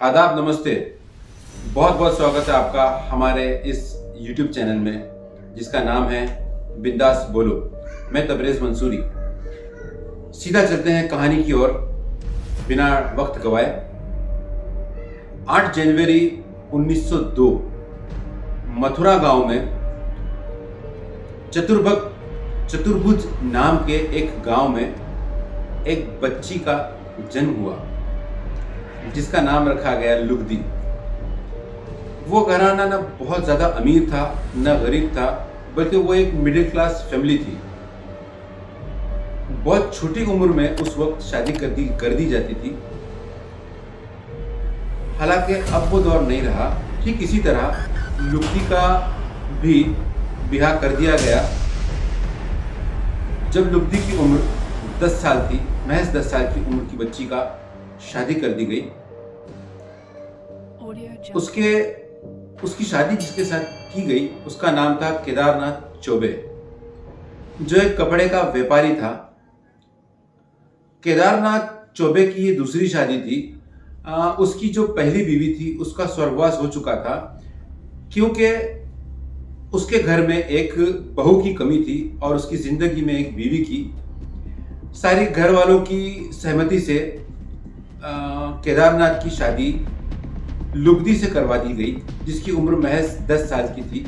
आदाब, नमस्ते। बहुत बहुत स्वागत है आपका हमारे इस YouTube चैनल में जिसका नाम है बिंदास बोलो। मैं तबरेज़ मंसूरी। सीधा चलते हैं कहानी की ओर बिना वक्त गवाए। 8 जनवरी 1902 मथुरा गांव में चतुर्भुज नाम के एक गांव में एक बच्ची का जन्म हुआ जिसका नाम रखा गया लुगदी। वो घराना न बहुत ज़्यादा अमीर था न गरीब था, बल्कि वो एक मिडिल क्लास फैमिली थी। बहुत छोटी उम्र में उस वक्त शादी कर दी जाती थी। हालांकि अब वो दौर नहीं रहा। ठीक इसी तरह लुगदी का भी ब्याह कर दिया गया जब लुगदी की उम्र 10 साल थी। महज 10 साल की उम्र की बच्ची का शादी कर दी गई। उसकी शादी जिसके साथ की गई उसका नाम था केदारनाथ चौबे, जो एक कपड़े का व्यापारी था। केदारनाथ चौबे की ये दूसरी शादी थी। उसकी जो पहली बीवी थी उसका स्वर्गवास हो चुका था, क्योंकि उसके घर में एक बहू की कमी थी और उसकी जिंदगी में एक बीवी की। सारी घर वालों की सहमति से केदारनाथ की शादी लुगदी से करवा दी गई, जिसकी उम्र महज 10 साल की थी।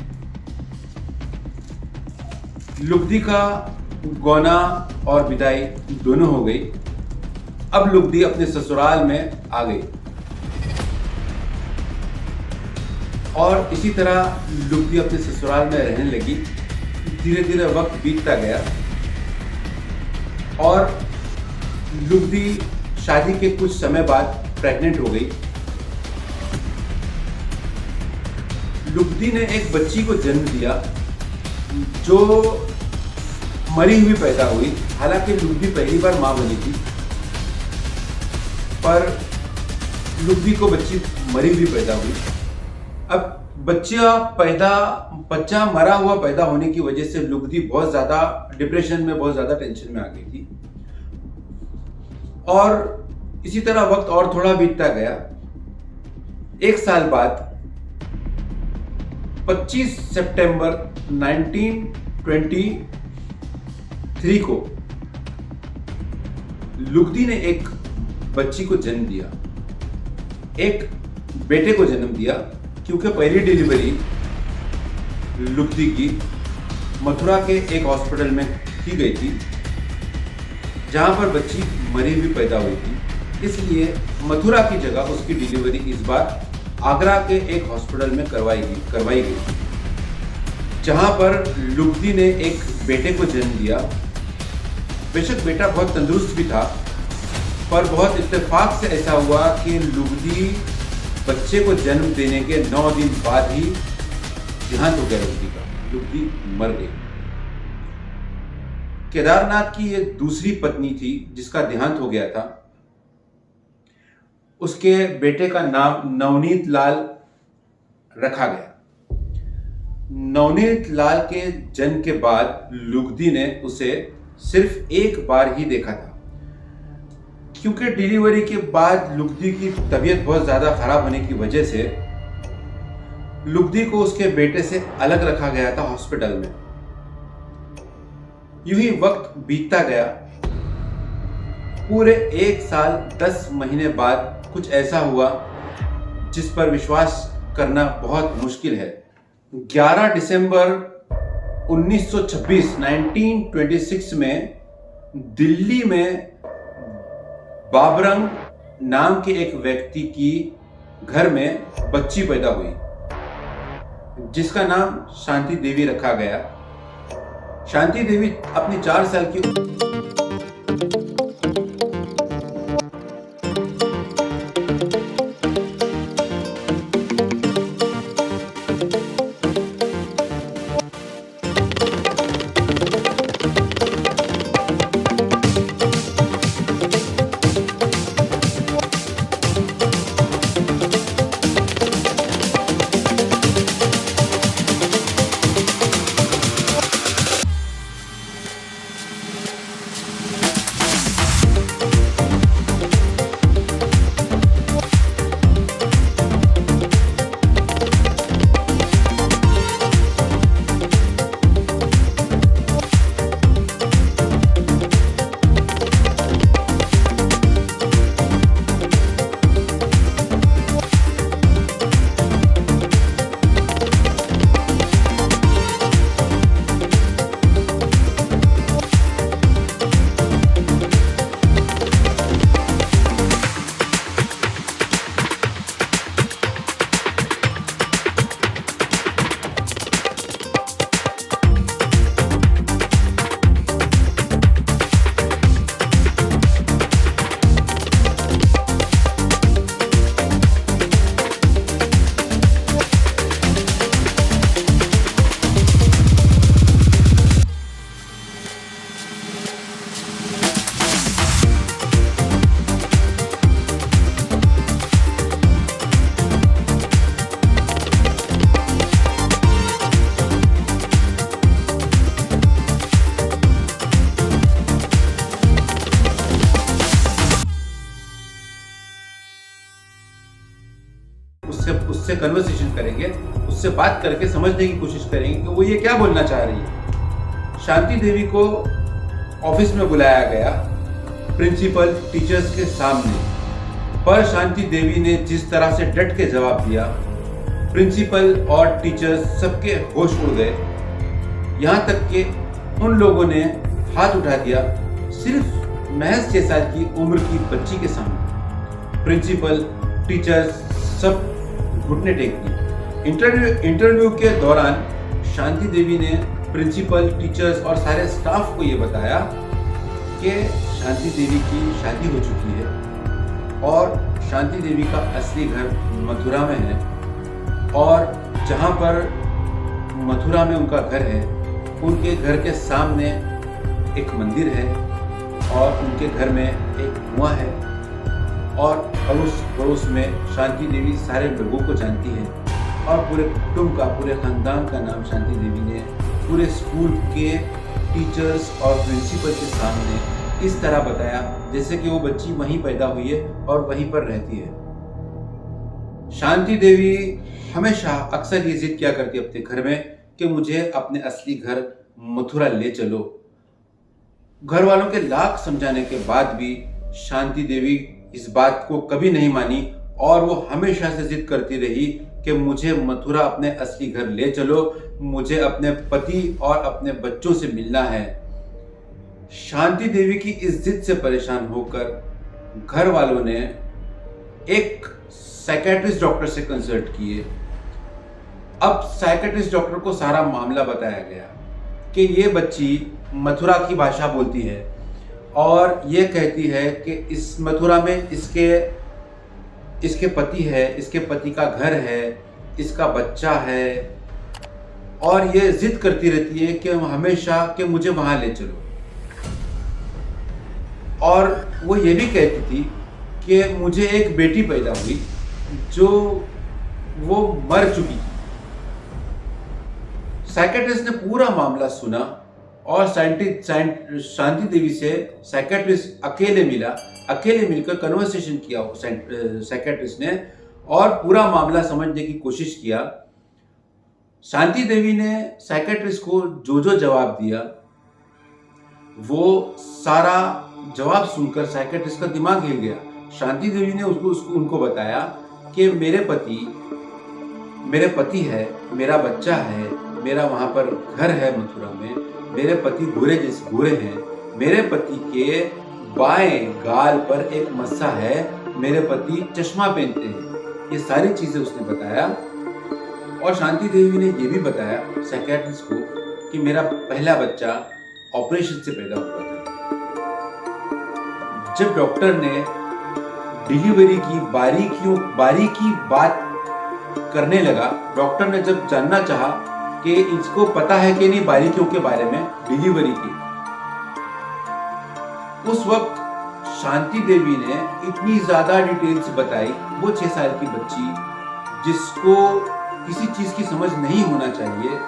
लुगदी का गौना और विदाई दोनों हो गई। अब लुगदी अपने ससुराल में आ गई और इसी तरह लुगदी अपने ससुराल में रहने लगी। धीरे धीरे वक्त बीतता गया और लुगदी शादी के कुछ समय बाद प्रेग्नेंट हो गई। लुगदी ने एक बच्ची को जन्म दिया जो मरी हुई पैदा हुई। हालांकि लुगदी पहली बार मां बनी थी, पर लुगदी को बच्ची मरी हुई पैदा हुई। अब बच्चा मरा हुआ पैदा होने की वजह से लुगदी बहुत ज्यादा डिप्रेशन में, बहुत ज्यादा टेंशन में आ गई थी। और इसी तरह वक्त और थोड़ा बीतता गया। एक साल बाद 25 सितंबर 1923 को लुगदी ने एक बच्ची को जन्म दिया, एक बेटे को जन्म दिया, क्योंकि पहली डिलीवरी लुगदी की मथुरा के एक हॉस्पिटल में की गई थी, जहां पर बच्ची मरी हुई पैदा हुई थी। इसलिए मथुरा की जगह उसकी डिलीवरी इस बार आगरा के एक हॉस्पिटल में करवाई गई, जहां पर लुगदी ने एक बेटे को जन्म दिया। बेशक बेटा बहुत तंदुरुस्त भी था, पर बहुत इत्तेफाक से ऐसा हुआ कि लुगदी बच्चे को जन्म देने के 9 दिन बाद ही देहांत हो गया लुगदी का। लुगदी मर गई। केदारनाथ की ये दूसरी पत्नी थी जिसका देहांत हो गया था। उसके बेटे का नाम नवनीत लाल रखा गया। नवनीत लाल के जन्म के बाद लुगदी ने उसे सिर्फ एक बार ही देखा था, क्योंकि डिलीवरी के बाद लुगदी की तबीयत बहुत ज्यादा खराब होने की वजह से लुगदी को उसके बेटे से अलग रखा गया था हॉस्पिटल में। यूं ही वक्त बीतता गया। पूरे 1 साल 10 महीने बाद कुछ ऐसा हुआ जिस पर विश्वास करना बहुत मुश्किल है। 11 दिसंबर 1926 में दिल्ली में बाबरंग नाम के एक व्यक्ति की घर में बच्ची पैदा हुई, जिसका नाम शांति देवी रखा गया। शांति देवी अपनी 4 साल की उससे उससे कन्वर्सेशन करेंगे, उससे बात करके समझने की कोशिश करेंगे कि वो ये क्या बोलना चाह रही है। शांति देवी को ऑफिस में बुलाया गया प्रिंसिपल टीचर्स के सामने, पर शांति देवी ने जिस तरह से डट के जवाब दिया, प्रिंसिपल और टीचर्स सबके होश उड़ गए। यहाँ तक कि उन लोगों ने हाथ उठा दिया सिर्फ महज 6 साल की उम्र की बच्ची के सामने। प्रिंसिपल, टीचर्स सब घुटने टेक दिए। इंटरव्यू के दौरान शांति देवी ने प्रिंसिपल, टीचर्स और सारे स्टाफ को ये बताया कि शांति देवी की शादी हो चुकी है और शांति देवी का असली घर मथुरा में है, और जहाँ पर मथुरा में उनका घर है, उनके घर के सामने एक मंदिर है और उनके घर में एक कुआं है, और अड़ोस पड़ोस में शांति देवी सारे लोगों को जानती है, और पूरे कुटुंब का, पूरे खानदान का नाम शांति देवी ने पूरे स्कूल के टीचर्स और प्रिंसिपल के सामने इस तरह बताया जैसे कि वो बच्ची वहीं पैदा हुई है और वहीं पर रहती है। शांति देवी हमेशा अक्सर ये जिद किया करती अपने घर में कि मुझे अपने असली घर मथुरा ले चलो। घर वालों के लाख समझाने के बाद भी शांति देवी इस बात को कभी नहीं मानी और वो हमेशा से जिद करती रही कि मुझे मथुरा अपने असली घर ले चलो, मुझे अपने पति और अपने बच्चों से मिलना है। शांति देवी की इस जिद से परेशान होकर घर वालों ने एक साइकेट्रिस्ट डॉक्टर से कंसल्ट किए। अब साइकेट्रिस्ट डॉक्टर को सारा मामला बताया गया कि ये बच्ची मथुरा की भाषा बोलती है और ये कहती है कि इस मथुरा में इसके पति है, इसके पति का घर है, इसका बच्चा है, और ये जिद करती रहती है कि हमेशा कि मुझे वहां ले चलो। और वो ये भी कहती थी कि मुझे एक बेटी पैदा हुई जो वो मर चुकी। साइकेट्रिस्ट ने पूरा मामला सुना और शांति देवी से साइकेट्रिस्ट अकेले मिलकर कन्वर्सेशन किया साइकेट्रिस्ट ने और पूरा मामला समझने की कोशिश किया। शांति देवी ने साइकेट्रिस्ट को जो जवाब दिया, वो सारा जवाब सुनकर साइकेट्रिस्ट का दिमाग हिल गया। शांति देवी ने उनको बताया कि मेरे पति है, मेरा बच्चा है, मेरा वहां पर घर है मथुरा में, मेरे पति गोरे हैं, मेरे पति के बाएं गाल पर एक मस्सा है, मेरे पति चश्मा पहनते हैं। ये सारी चीजें उसने बताया और शांति देवी ने ये भी बताया साइकियाट्रिस्ट को कि मेरा पहला बच्चा ऑपरेशन से पैदा हुआ था। जब डॉक्टर ने डिलीवरी की बारीकी बात करने लगा, डॉक्टर ने जब जानना चाहा कि इसको पता है कि नहीं बारीकियों के बारे में डिलीवरी की, उस वक्त शांति देवी ने इतनी ज्यादा डिटेल्स बताई। वो 6 साल की बच्ची जिसको किसी चीज की समझ नहीं होना चाहिए,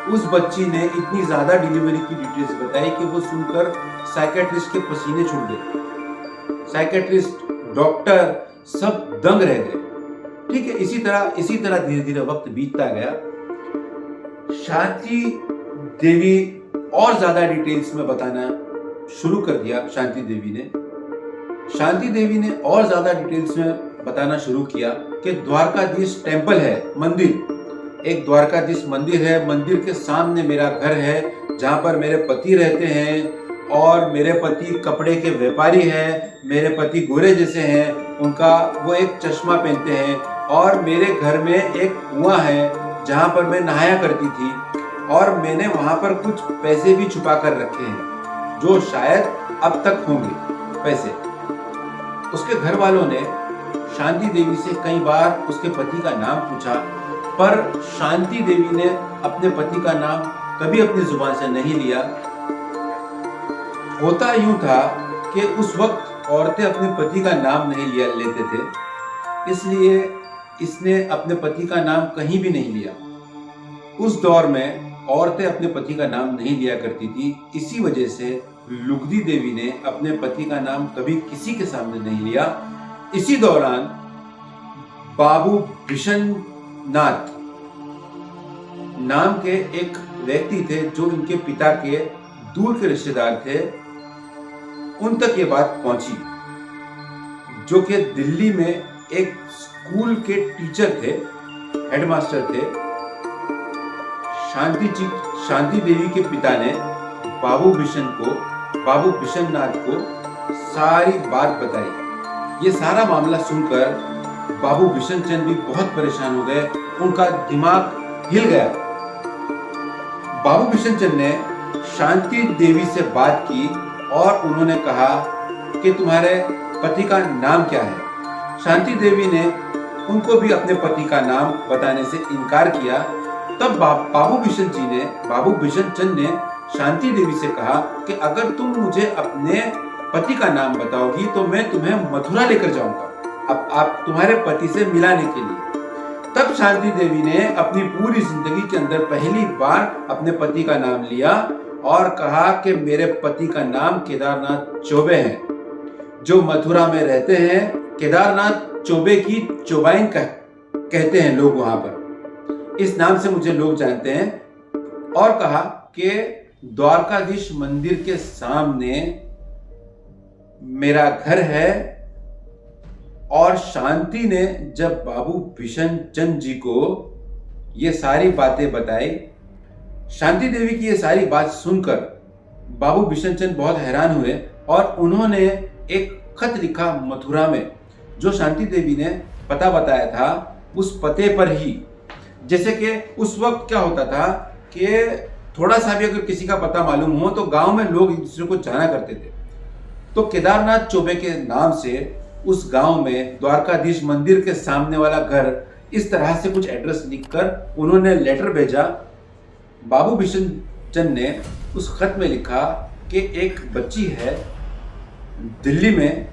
उस बच्ची ने इतनी ज्यादा डिलीवरी की डिटेल्स बताई कि वो सुनकर साइकियाट्रिस्ट के पसीने छूट गए। साइकियाट्रिस्ट, डॉक्टर सब दंग रह गए। ठीक है, इसी तरह धीरे धीरे वक्त बीतता गया। शांति देवी और ज्यादा डिटेल्स में बताना शुरू कर दिया। शांति देवी ने और ज्यादा डिटेल्स में बताना शुरू किया कि द्वारकाधीश टेम्पल है, मंदिर, एक द्वारकाधीश मंदिर है, मंदिर के सामने मेरा घर है जहां पर मेरे पति रहते हैं और मेरे पति कपड़े के व्यापारी हैं, मेरे पति गोरे जैसे हैं, उनका वो एक चश्मा पहनते हैं, और मेरे घर में एक कुआं है जहां पर मैं नहाया करती थी और मैंने वहां पर कुछ पैसे भी छुपा कर रखे हैं जो शायद अब तक होंगे पैसे। उसके घर वालों ने शांति देवी से कई बार उसके पति का नाम पूछा, पर शांति देवी ने अपने पति का नाम कभी अपनी जुबान से नहीं लिया। होता यूं था कि उस वक्त औरतें अपने पति का नाम नहीं लेते थे, इसलिए इसने अपने पति का नाम कहीं भी नहीं लिया। उस दौर में औरतें अपने पति का नाम नहीं लिया करती थी, इसी वजह से लुगदी देवी ने अपने पति का नाम कभी किसी के सामने नहीं लिया। इसी दौरान बाबू बिशननाथ नाम के एक व्यक्ति थे जो इनके पिता के दूर के रिश्तेदार थे। उन तक ये बात पहुंची, जो कि दिल्ली में एक स्कूल के टीचर थे, हेडमास्टर थे। शांति देवी के पिता ने बाबू बिशननाथ को सारी बात बताई। ये सारा मामला सुनकर बाबू बिशनचंद भी बहुत परेशान हो गए, उनका दिमाग हिल गया। बाबू बिशनचंद ने शांति देवी से बात की और उन्होंने कहा कि तुम्हारे पति का नाम क्या है। शांति देवी ने उनको भी अपने पति का नाम बताने से इनकार किया। तब बाबू बिशनचंद ने शांति देवी से कहा कि अगर तुम मुझे अपने पति का नाम बताओगी तो मैं तुम्हें मथुरा लेकर जाऊंगा, अब आप तुम्हारे पति से मिलाने के लिए। तब शांति देवी ने अपनी पूरी जिंदगी के अंदर पहली बार अपने पति का नाम लिया और कहा कि मेरे पति का नाम केदारनाथ चौबे है, जो मथुरा में रहते हैं। केदारनाथ चौबे की चौबाइन कहते हैं लोग वहां पर, इस नाम से मुझे लोग जानते हैं। और कहा कि द्वारकाधीश मंदिर के सामने मेरा घर है। और शांति ने जब बाबू बिशनचंद जी को ये सारी बातें बताई, शांति देवी की ये सारी बात सुनकर बाबू बिशनचंद बहुत हैरान हुए और उन्होंने एक खत लिखा मथुरा में, जो शांति देवी ने पता बताया था उस पते पर ही। जैसे कि उस वक्त क्या होता था कि थोड़ा सा भी अगर किसी का पता मालूम हो तो गांव में लोग एक दूसरे को जाना करते थे। तो केदारनाथ चौबे के नाम से उस गांव में द्वारकाधीश मंदिर के सामने वाला घर, इस तरह से कुछ एड्रेस लिखकर उन्होंने लेटर भेजा। बाबू बिशनचंद ने उस खत में लिखा कि एक बच्ची है दिल्ली में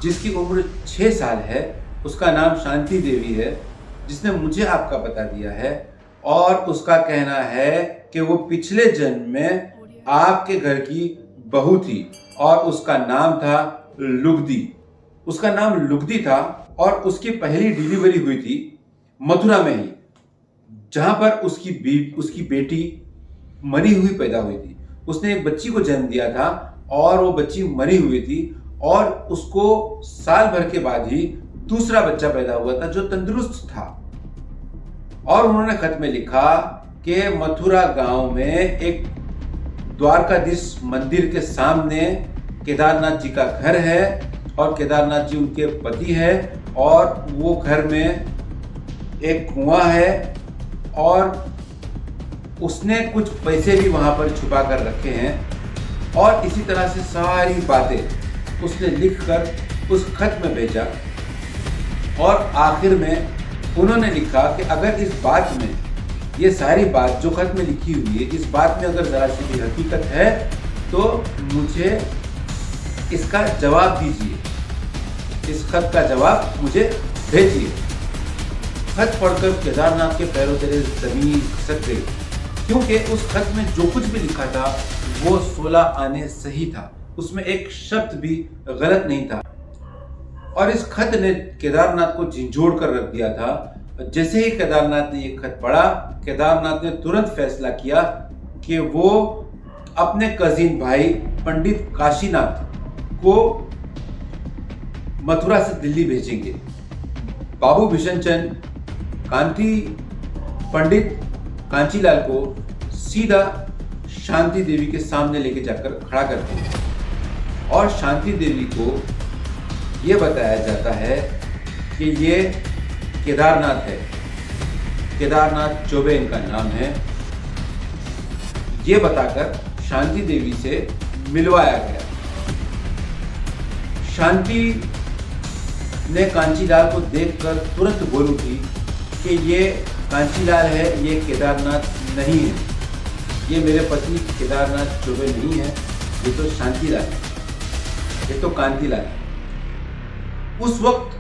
जिसकी उम्र 6 साल है, उसका नाम शांति देवी है, जिसने मुझे आपका पता दिया है और उसका कहना है कि वो पिछले जन्म में आपके घर की बहू थी और उसका नाम था लुगदी। उसका नाम लुगदी था और उसकी पहली डिलीवरी हुई थी मथुरा में ही, जहां पर उसकी बेटी मरी हुई पैदा हुई थी। उसने एक बच्ची को जन्म दिया था और वो बच्ची मरी हुई थी और उसको साल भर के बाद ही दूसरा बच्चा पैदा हुआ था जो तंदुरुस्त था। और उन्होंने खत में लिखा कि मथुरा गांव में एक द्वारकाधीश मंदिर के सामने केदारनाथ जी का घर है और केदारनाथ जी उनके पति है और वो घर में एक कुआं है और उसने कुछ पैसे भी वहां पर छुपा कर रखे हैं। और इसी तरह से सारी बातें उसने लिखकर उस खत में भेजा। और आखिर में उन्होंने लिखा कि अगर इस बात में, ये सारी बात जो खत में लिखी हुई है, इस बात में अगर जरा सी भी हकीकत है तो मुझे इसका जवाब दीजिए, इस खत का जवाब मुझे भेजिए। खत पढ़कर केदारनाथ के पैरों तले जमीन खिसक गई, क्योंकि उस खत में जो कुछ भी लिखा था वो 16 आने सही था, उसमें एक शब्द भी गलत नहीं था। और इस खत ने केदारनाथ को झिंझोड़ कर रख दिया था। जैसे ही केदारनाथ ने ये खत पढ़ा, केदारनाथ ने तुरंत फैसला किया कि वो अपने कजिन भाई पंडित काशीनाथ को मथुरा से दिल्ली भेजेंगे। बाबू बिशनचंद पंडित कांचीलाल को सीधा शांति देवी के सामने लेके जाकर खड़ा करते हैं और शांति देवी को ये बताया जाता है कि ये केदारनाथ है, केदारनाथ चौबे इनका नाम है। ये बताकर शांति देवी से मिलवाया गया। शांति ने कांचीलाल को देखकर तुरंत बोल उठी कि ये कांचीलाल है, ये केदारनाथ नहीं है, ये मेरे पति केदारनाथ चौबे नहीं है, ये तो शांतिलाल है, ये तो कांतिलाल है। उस वक्त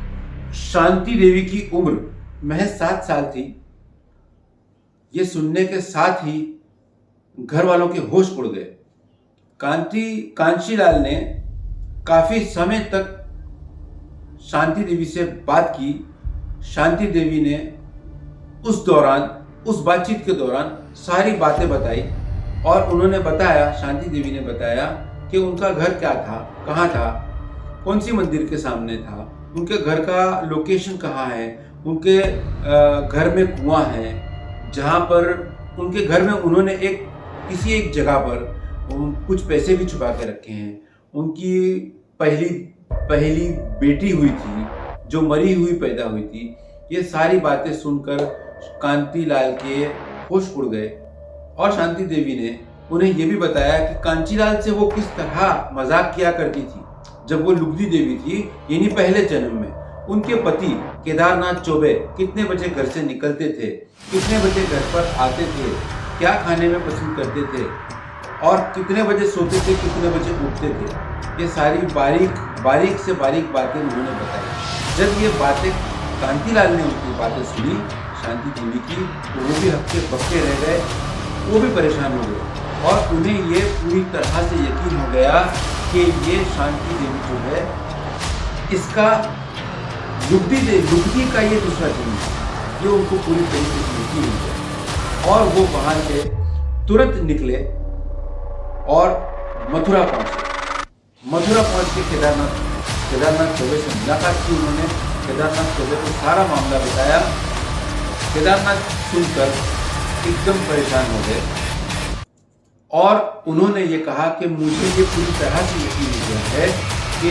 शांति देवी की उम्र महज 7 साल थी। ये सुनने के साथ ही घर वालों के होश उड़ गए। कांचीलाल ने काफी समय तक शांति देवी से बात की शांति देवी ने उस दौरान, उस बातचीत के दौरान सारी बातें बताई और उन्होंने बताया, शांति देवी ने बताया कि उनका घर क्या था, कहाँ था, कौन सी मंदिर के सामने था, उनके घर का लोकेशन कहाँ है, उनके घर में कुआं है जहाँ पर उनके घर में उन्होंने किसी एक जगह पर कुछ पैसे भी छुपा के रखे हैं, उनकी पहली बेटी हुई थी जो मरी हुई पैदा हुई थी। ये सारी बातें सुनकर कांतिलाल के होश उड़ गए और शांति देवी ने उन्हें यह भी बताया कि कांचीलाल से वो किस तरह मजाक किया करती थी जब वो लुगदी देवी थी, यानी पहले जन्म में। उनके पति केदारनाथ चौबे कितने बजे घर से निकलते थे, कितने बजे घर पर आते थे, क्या खाने में पसंद करते थे और कितने बजे सोते थे, कितने बजे उठते थे, ये सारी बारीक से बारीक बातें उन्होंने बताई। जब ये बातें कांतिलाल ने उनकी बातें सुनी शांति देवी की, तो वो भी हक्के बक्के रह गए, वो भी परेशान हो गए और उन्हें ये पूरी तरह से यकीन हो गया कि ये शांति देवी जो है, इसका लुगदी का ये दूसरा जन्म है, ये उनको पूरी तरीके से यकीन हो गया। और वो वहां से तुरंत निकले और मथुरा पहुंचे। मथुरा पहुंच के केदारनाथ चौबे से मुलाकात की उन्होंने। केदारनाथ चौबे को सारा मामला बताया। केदारनाथ सुनकर एकदम परेशान हो गए और उन्होंने ये कहा कि मुझे ये पूरी तरह से यकीन हो गया है कि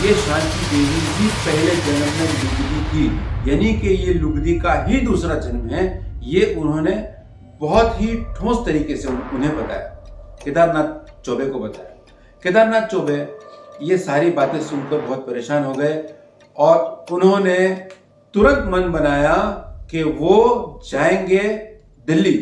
ये शांति देवी ही पहले जन्म में लुगदी थी, यानी कि ये लुगदी का ही दूसरा जन्म है। ये उन्होंने बहुत ही ठोस तरीके से उन्हें बताया, केदारनाथ चौबे को बताया। केदारनाथ चौबे ये सारी बातें सुनकर बहुत परेशान हो गए और उन्होंने तुरंत मन बनाया कि वो जाएंगे दिल्ली।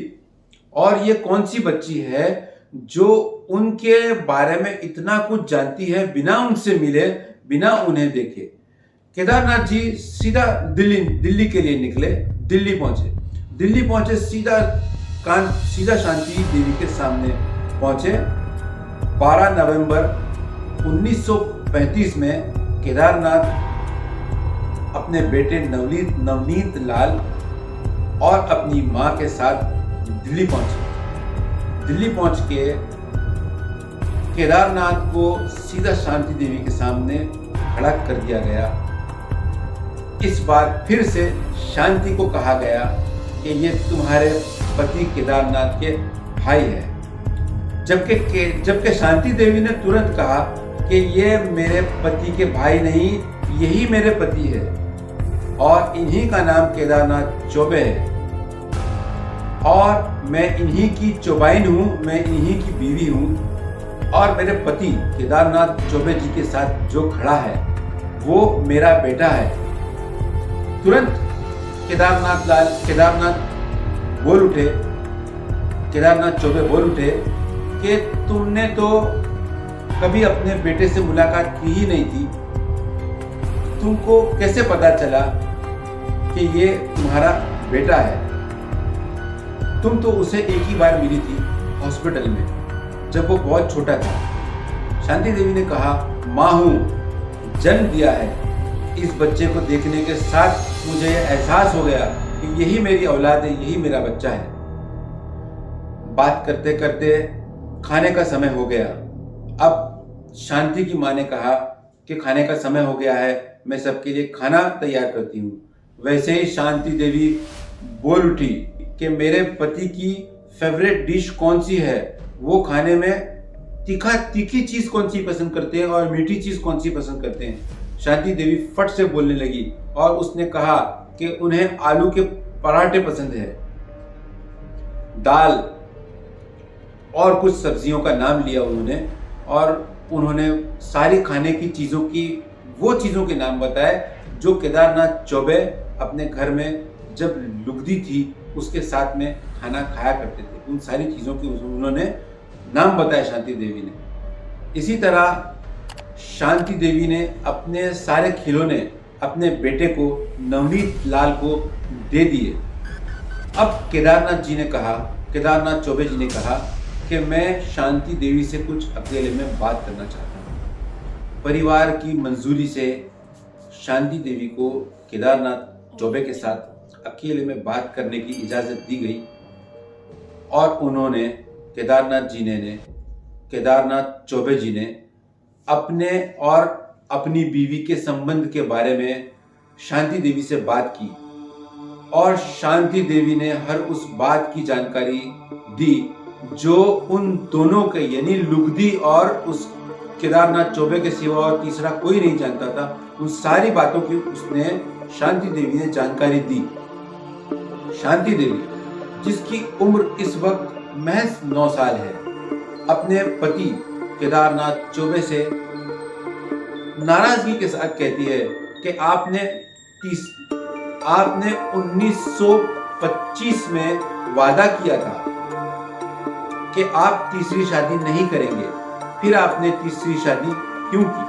और ये कौन सी बच्ची है जो उनके बारे में इतना कुछ जानती है बिना उनसे मिले, बिना उन्हें देखे। केदारनाथ जी सीधा दिल्ली के लिए निकले। दिल्ली पहुंचे, सीधा शांति देवी के सामने पहुंचे। 12 नवंबर 1935 में केदारनाथ अपने बेटे नवनीत लाल और अपनी मां के साथ दिल्ली पहुंचे। दिल्ली पहुंच के केदारनाथ को सीधा शांति देवी के सामने खड़ा कर दिया गया। इस बार फिर से शांति को कहा गया कि ये तुम्हारे पति केदारनाथ के भाई है, जबकि शांति देवी ने तुरंत कहा कि ये मेरे पति के भाई नहीं, यही मेरे पति है और इन्हीं का नाम केदारनाथ चौबे है और मैं इन्हीं की चौबाइन हूँ, मैं इन्हीं की बीवी हूँ और मेरे पति केदारनाथ चौबे जी के साथ जो खड़ा है वो मेरा बेटा है। तुरंत केदारनाथ चौबे बोल उठे कि तुमने तो कभी अपने बेटे से मुलाकात की ही नहीं थी, तुमको कैसे पता चला कि ये तुम्हारा बेटा है? तुम तो उसे एक ही बार मिली थी हॉस्पिटल में जब वो बहुत छोटा था। शांति देवी ने कहा, माँ हूँ, जन्म दिया है। इस बच्चे को देखने के साथ मुझे यह एहसास हो गया कि यही मेरी औलाद है, यही मेरा बच्चा है। बात करते करते खाने का समय हो गया। अब शांति की माँ ने कहा कि खाने का समय हो गया है, मैं सबके लिए खाना तैयार करती हूँ। वैसे ही शांति देवी बोल उठी कि मेरे पति की फेवरेट डिश कौन सी है, वो खाने में तीखी चीज कौन सी पसंद करते हैं और मीठी चीज कौन सी पसंद करते हैं। शांति देवी फट से बोलने लगी और उसने कहा कि उन्हें आलू के पराठे पसंद है। दाल और कुछ सब्जियों का नाम लिया उन्होंने और उन्होंने सारी खाने की चीज़ों के नाम बताए जो केदारनाथ चौबे अपने घर में जब लुगदी थी उसके साथ में खाना खाया करते थे। उन सारी चीज़ों की उन्होंने नाम बताया शांति देवी ने। इसी तरह शांति देवी ने अपने सारे खिलौने अपने बेटे को नवनीत लाल को दे दिए। अब केदारनाथ चौबे जी ने कहा कि मैं शांति देवी से कुछ अकेले में बात करना चाहता हूँ। परिवार की मंजूरी से शांति देवी को केदारनाथ चौबे के साथ अकेले में बात करने की इजाज़त दी गई और उन्होंने केदारनाथ चौबे जी ने अपने और अपनी बीवी के संबंध के बारे में शांति देवी से बात की और शांति देवी ने हर उस बात की जानकारी दी जो उन दोनों के यानी लुगदी और उस केदारनाथ चौबे के सिवा और तीसरा कोई नहीं जानता था। उन सारी बातों की उसने शांति देवी ने जानकारी दी। शांति देवी जिसकी उम्र इस वक्त महज 9 साल है, अपने पति केदारनाथ चौबे से नाराजगी के साथ कहती है कि आपने 1925 में वादा किया था कि आप तीसरी शादी नहीं करेंगे, फिर आपने तीसरी शादी क्यों की?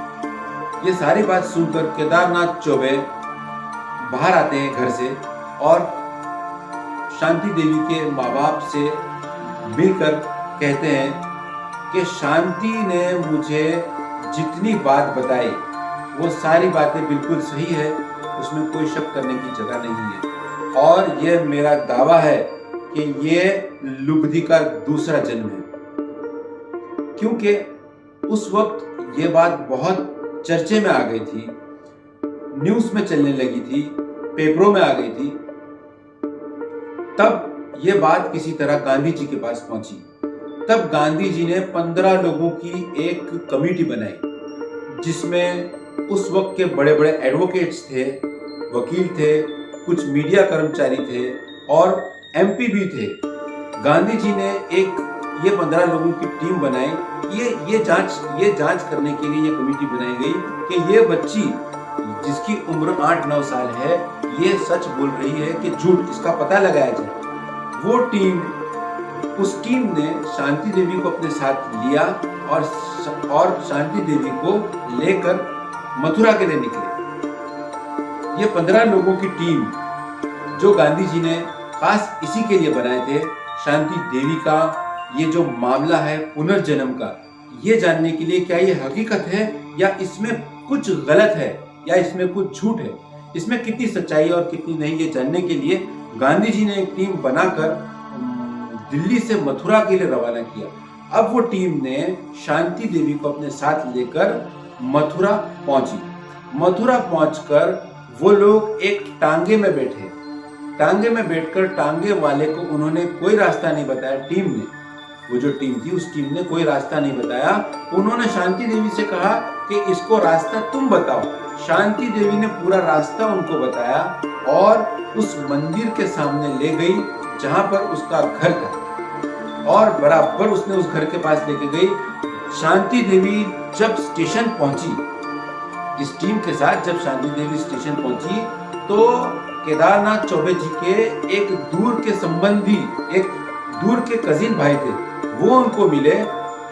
ये सारी बात सुनकर केदारनाथ चौबे बाहर आते हैं घर से और शांति देवी के माँ बाप से मिलकर कहते हैं कि शांति ने मुझे जितनी बात बताई वो सारी बातें बिल्कुल सही है, उसमें कोई शक करने की जगह नहीं है और ये मेरा दावा है कि ये लुगदी का दूसरा जन्म है। क्योंकि उस वक्त ये बात बहुत चर्चे में आ गई थी, न्यूज़ में चलने लगी थी, पेपरों में आ गई थी। तब ये बात किसी तरह गांधी जी के पास पहुंची। तब गांधी जी ने 15 लोगों की एक कमेटी बनाई जिसमें उस वक्त के बड़े बड़े एडवोकेट्स थे, वकील थे, कुछ मीडिया कर्मचारी थे और एमपी भी थे। गांधी जी ने ये 15 लोगों की टीम बनाई। ये जांच करने के लिए ये कमेटी बनाई गई कि ये बच्ची जिसकी उम्र 8-9 साल है ये सच बोल रही है कि झूठ, इसका पता लगाया जाए। उस टीम ने शांति देवी को अपने साथ लिया और शांति देवी को लेकर मथुरा के लिए निकले। ये 15 लोगों की टीम जो गांधी जी ने खास इसी के लिए बनाए थे, शांति देवी का ये जो मामला है पुनर्जन्म का, ये जानने के लिए क्या ये हकीकत है या इसमें कुछ गलत है या इसमें कुछ झूठ है, इसमें कितनी सच्चाई और कितनी नहीं, ये जानने के लिए गांधी जी ने एक टीम बनाकर दिल्ली से मथुरा के लिए रवाना किया। अब वो टीम ने शांति देवी को अपने साथ लेकर मथुरा पहुंची। मथुरा पहुंचकर वो लोग एक टांगे में बैठे। टांगे में बैठकर टांगे वाले को उन्होंने कोई रास्ता नहीं बताया। टीम ने, वो जो टीम थी उस टीम ने कोई रास्ता नहीं बताया। उन्होंने शांति देवी से कहा कि इसको रास्ता तुम बताओ। शांति देवी ने पूरा रास्ता उनको बताया और उस मंदिर के सामने ले गई जहां पर उसका घर था और बराबर उसने उस घर के पास लेके गई। शांति देवी जब स्टेशन पहुंची, इस टीम के साथ जब शांति देवी स्टेशन पहुंची तो केदारनाथ चौबे जी के एक दूर के संबंधी, एक दूर के कजिन भाई थे, वो उनको मिले।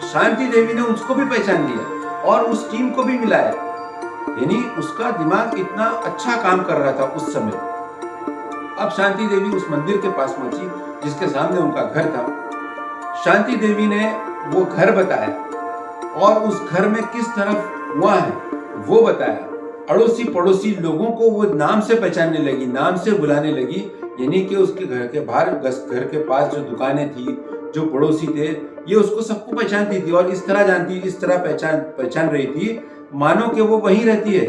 शांति देवी ने उसको भी पहचान लिया और उस टीम को भी मिलाया। यानी उसका दिमाग इतना अच्छा काम कर रहा था उस समय। अब शांति देवी उस मंदिर के पास पहुंची जिसके सामने उनका घर था। शांति देवी ने वो घर बताया और उस घर में किस तरफ कुआं है वो बताया। अड़ोसी पड़ोसी लोगों को वो नाम से पहचानने लगी, नाम से बुलाने लगी। यानी कि उसके घर के बाहर, घर के पास जो दुकानें थी, जो पड़ोसी थे, ये उसको सबको पहचानती थी और इस तरह पहचान रही थी मानो कि वो वहीं रहती है।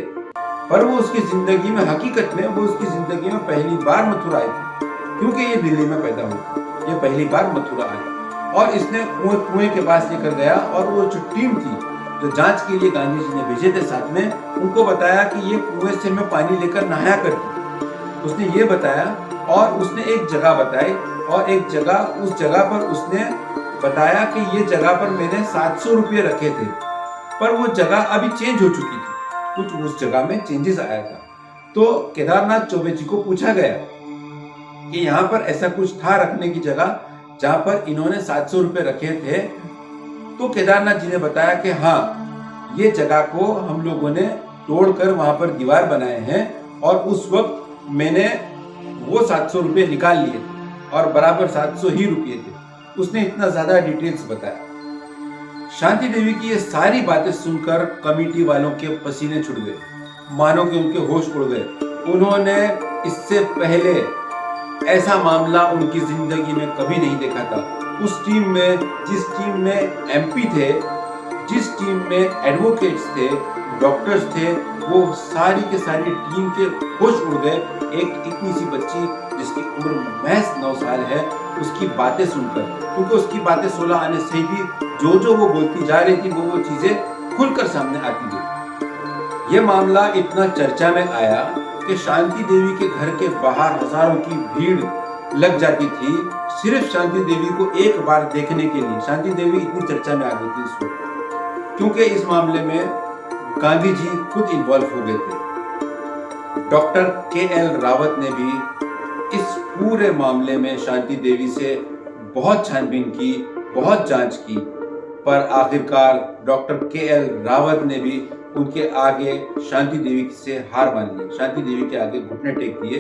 पर वो उसकी जिंदगी में, हकीकत में वो उसकी जिंदगी में पहली बार मथुरा आई थी, क्योंकि ये दिल्ली में पैदा हुई। ये पहली बार मथुरा आई और इसने कुएं के पास लेकर गया और वो जो टीम थी जो जांच के लिए गांधी जी ने भेजे थे साथ में, उनको बताया कि ये कुएं से मैं पानी लेकर नहाया करती। उसने ये बताया और उसने एक जगह बताई और उस जगह पर उसने बताया कि ये जगह पर मैंने 700 रुपये रखे थे, पर वो जगह अभी चेंज हो चुकी थी, कुछ उस जगह में चेंजेस आया था। तो केदारनाथ चौबे जी को पूछा गया कि यहाँ पर ऐसा कुछ था रखने की जगह जहाँ पर इन्होंने 700 रुपये रखे थे। तो केदारनाथ जी ने बताया कि हाँ, ये जगह को हम लोगों ने तोड़कर वहां पर दीवार बनाए हैं और उस वक्त मैंने वो 700 रुपये निकाल लिए थे और बराबर 700 ही रुपये थे। उसने इतना ज्यादा डिटेल्स बताया। शांति देवी की ये सारी बातें सुनकर कमेटी वालों के पसीने छूट गए, मानो कि उनके होश उड़ गए। उन्होंने इससे पहले ऐसा मामला उनकी जिंदगी में कभी नहीं देखा था। उस टीम में, जिस टीम में एमपी थे, जिस टीम में एडवोकेट्स थे, डॉक्टर्स थे, वो सारी के सारी टीम के होश उड़ गए। एक इतनी सी बच्ची जिसकी उम्र महज 9 साल है, उसकी बातें सुनकर, क्योंकि उसकी बातें 16 आने से ही जो वो बोलती जा रही थी वो चीजें खुलकर सामने आती गई। ये मामला इतना चर्चा में आया कि शांति देवी के घर के बाहर हजारों की भीड़ लग जाती थी सिर्फ शांति देवी को एक बार देखने के लिए। शांति देवी इतनी चर्चा में आ गई थी उस वक्त, क्योंकि इस मामले में गांधी जी खुद इन्वॉल्व हो गए थे। Doctor KL. रावत ने भी इस पूरे मामले में शांति देवी से बहुत छानबीन की, बहुत जांच की, पर आखिरकार डॉक्टर के.एल. रावत ने भी उनके आगे शांति देवी से हार मान ली, शांति देवी के आगे घुटने टेक दिए।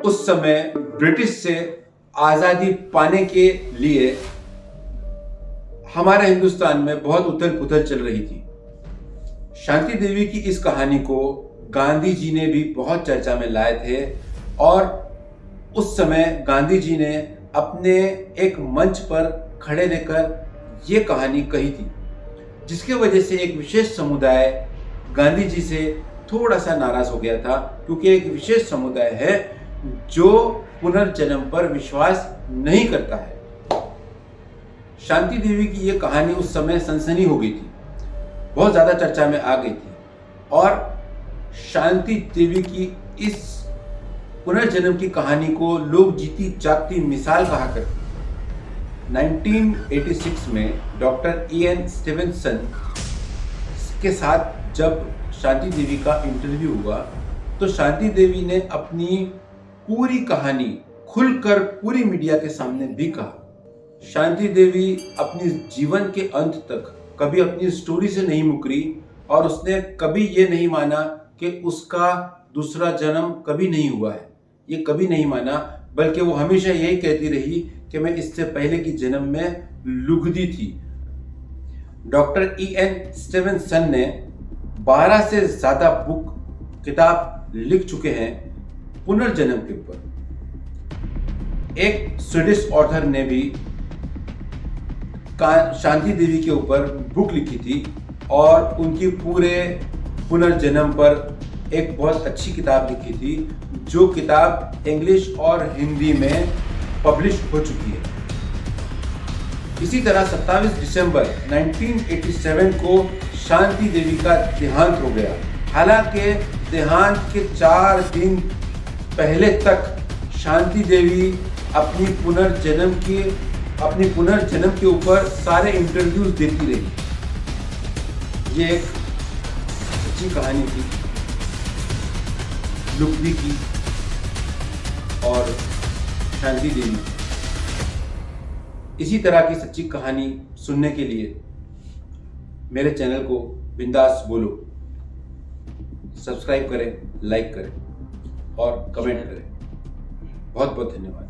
उस समय ब्रिटिश से आजादी पाने के लिए हमारे हिंदुस्तान में बहुत उथल पुथल चल रही थी। शांति देवी की इस कहानी को गांधी जी ने भी बहुत चर्चा में लाए थे और उस समय गांधी जी ने अपने एक मंच पर खड़े रहकर ये कहानी कही थी, जिसकी वजह से एक विशेष समुदाय गांधी जी से थोड़ा सा नाराज हो गया था, क्योंकि एक विशेष समुदाय है जो पुनर्जन्म पर विश्वास नहीं करता है। शांति देवी की ये कहानी उस समय सनसनी हो गई थी, बहुत ज्यादा चर्चा में आ गई थी और शांति देवी की इस पुनर्जन्म की कहानी को लोग जीती जागती मिसाल कहा करते। 1986 में डॉक्टर E.N. स्टीवेंसन के साथ जब शांति देवी का इंटरव्यू हुआ तो शांति देवी ने अपनी पूरी कहानी खुलकर पूरी मीडिया के सामने भी कहा। शांति देवी अपनी जीवन के अंत तक कभी अपनी स्टोरी से नहीं मुकरी और उसने कभी ये नहीं माना कि उसका दूसरा जन्म कभी नहीं हुआ है, ये कभी नहीं माना, बल्कि वो हमेशा यही कहती रही कि मैं इससे पहले की जन्म में लुगदी थी। Doctor E.N. स्टीवेंसन ने 12 से ज्यादा किताब लिख चुके हैं पुनर्जन्म के ऊपर। एक स्वीडिश ऑथर ने भी शांति देवी के ऊपर बुक लिखी थी और उनकी पूरे पुनर्जन्म पर एक बहुत अच्छी किताब लिखी थी, जो किताब इंग्लिश और हिंदी में पब्लिश हो चुकी है। इसी तरह 27 दिसंबर 1987 को शांति देवी का देहांत हो गया। हालांकि देहांत के 4 दिन पहले तक शांति देवी अपनी पुनर्जन्म के ऊपर सारे इंटरव्यूज देती रही। ये एक सच्ची कहानी थी लुगदी की और शांति देवी। इसी तरह की सच्ची कहानी सुनने के लिए मेरे चैनल को बिंदास बोलो सब्सक्राइब करें, लाइक करें और कमेंट करें। बहुत बहुत धन्यवाद।